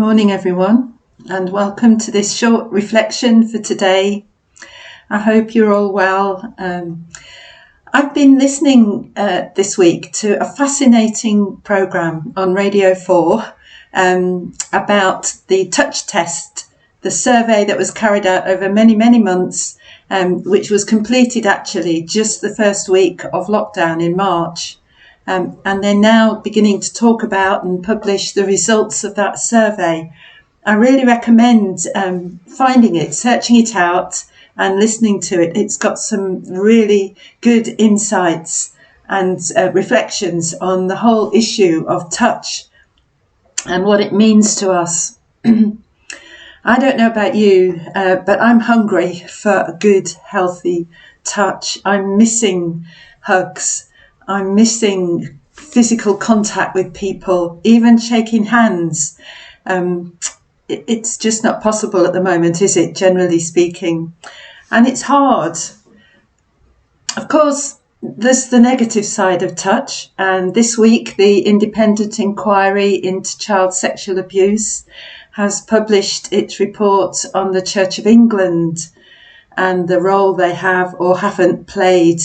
morning, everyone, and welcome to this short reflection for today. I hope you're all well. I've been listening this week to a fascinating programme on Radio 4 about the touch test, the survey that was carried out over many, many months, which was completed actually just the first week of lockdown in March. And they're now beginning to talk about and publish the results of that survey. I really recommend finding it, searching it out and listening to it. It's got some really good insights and reflections on the whole issue of touch and what it means to us. I don't know about you, but I'm hungry for a good, healthy touch. I'm missing hugs. I'm missing physical contact with people, even shaking hands. It's just not possible at the moment, is it, generally speaking? And it's hard. Of course, there's the negative side of touch. And this week, the Independent Inquiry into Child Sexual Abuse has published its report on the Church of England and the role they have or haven't played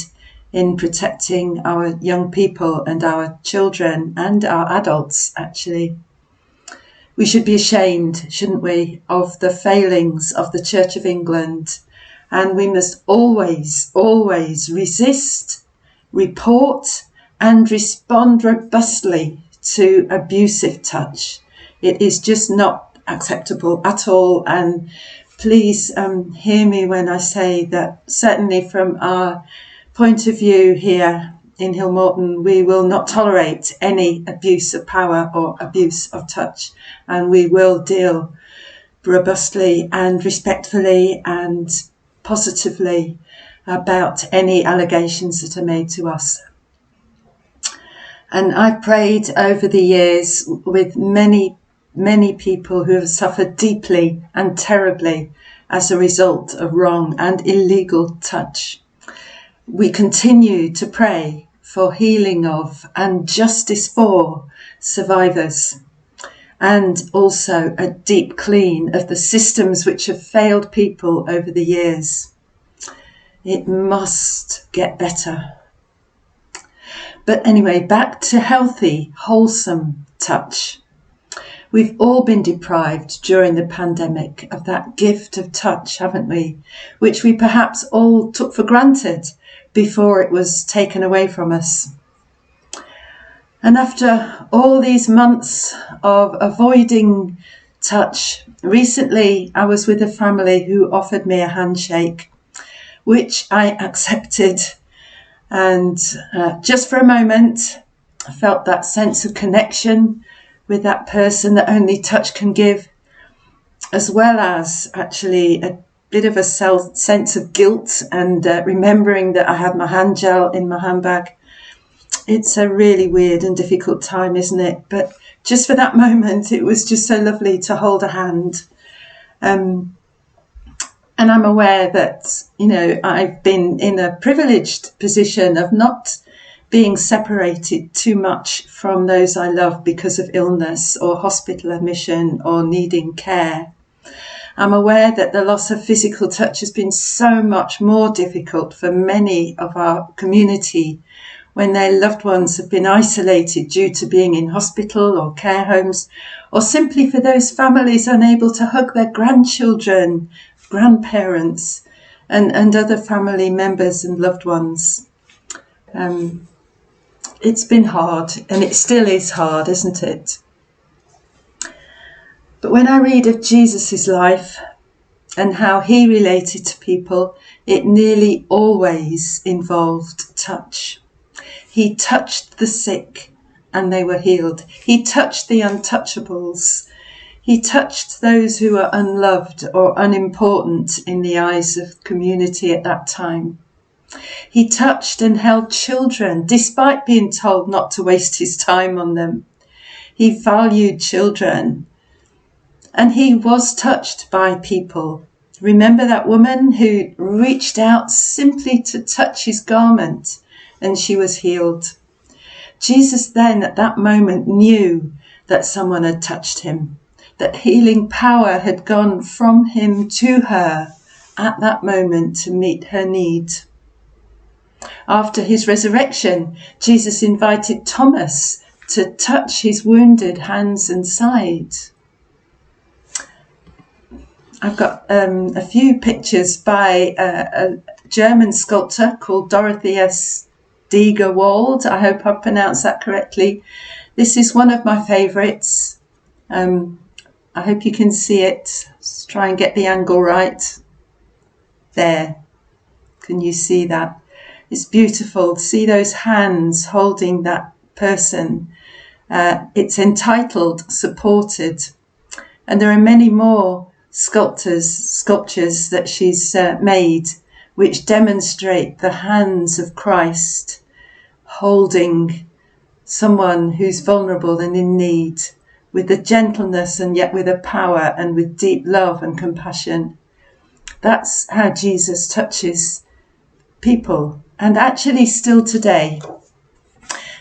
in protecting our young people and our children and our adults, actually. We should be ashamed, shouldn't we, of the failings of the Church of England. And we must always, always resist, report and respond robustly to abusive touch. It is just not acceptable at all. And please hear me when I say that certainly from our point of view here in Hillmorton, we will not tolerate any abuse of power or abuse of touch, and we will deal robustly and respectfully and positively about any allegations that are made to us. And I've prayed over the years with many, many people who have suffered deeply and terribly as a result of wrong and illegal touch. We continue to pray for healing of and justice for survivors, and also a deep clean of the systems which have failed people over the years. It must get better. But anyway, back to healthy, wholesome touch. We've all been deprived during the pandemic of that gift of touch, haven't we? Which we perhaps all took for granted before it was taken away from us. And after all these months of avoiding touch, recently I was with a family who offered me a handshake, which I accepted. And just for a moment, I felt that sense of connection with that person that only touch can give, as well as actually a bit of a sense of guilt and remembering that I had my hand gel in my handbag. It's a really weird and difficult time, isn't it? But just for that moment, it was just so lovely to hold a hand. And I'm aware that, I've been in a privileged position of not being separated too much from those I love because of illness or hospital admission or needing care. I'm aware that the loss of physical touch has been so much more difficult for many of our community when their loved ones have been isolated due to being in hospital or care homes, or simply for those families unable to hug their grandchildren, grandparents, and other family members and loved ones. It's been hard, and it still is hard, isn't it? But when I read of Jesus' life and how he related to people, it nearly always involved touch. He touched the sick and they were healed. He touched the untouchables. He touched those who were unloved or unimportant in the eyes of community at that time. He touched and held children despite being told not to waste his time on them. He valued children. And he was touched by people. Remember that woman who reached out simply to touch his garment and she was healed. Jesus then at that moment knew that someone had touched him. that healing power had gone from him to her at that moment to meet her need. After his resurrection, Jesus invited Thomas to touch his wounded hands and side. I've got a few pictures by a German sculptor called Dorothea Stegerwald. I hope I pronounced that correctly. This is one of my favourites. I hope you can see it. Let's try and get the angle right. There. Can you see that? It's beautiful. See those hands holding that person. It's entitled Supported. And there are many more sculptures that she's made which demonstrate the hands of Christ holding someone who's vulnerable and in need with a gentleness and yet with a power and with deep love and compassion. That's how Jesus touches people, and actually still today.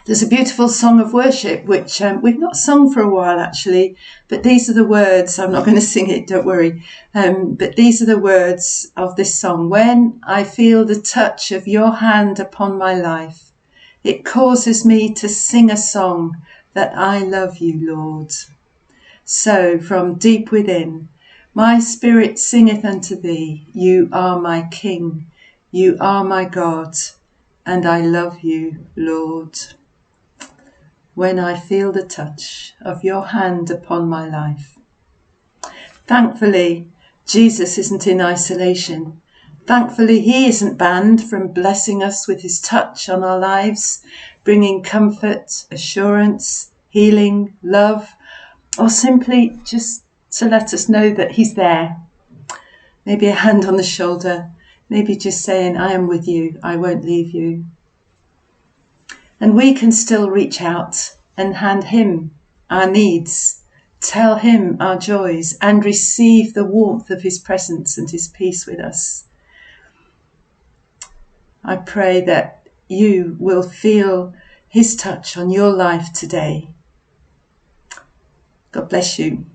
There's a beautiful song of worship which we've not sung for a while actually, but these are the words. I'm not going to sing it, don't worry. But these are the words of this song. When I feel the touch of your hand upon my life, it causes me to sing a song that I love you, Lord. So from deep within, my spirit singeth unto thee. You are my King, you are my God, and I love you, Lord. When I feel the touch of your hand upon my life. Thankfully, Jesus isn't in isolation. Thankfully, he isn't banned from blessing us with his touch on our lives, bringing comfort, assurance, healing, love, or simply just to let us know that he's there. Maybe a hand on the shoulder, maybe just saying, I am with you, I won't leave you. And we can still reach out and hand him our needs, tell him our joys, and receive the warmth of his presence and his peace with us. I pray that you will feel his touch on your life today. God bless you.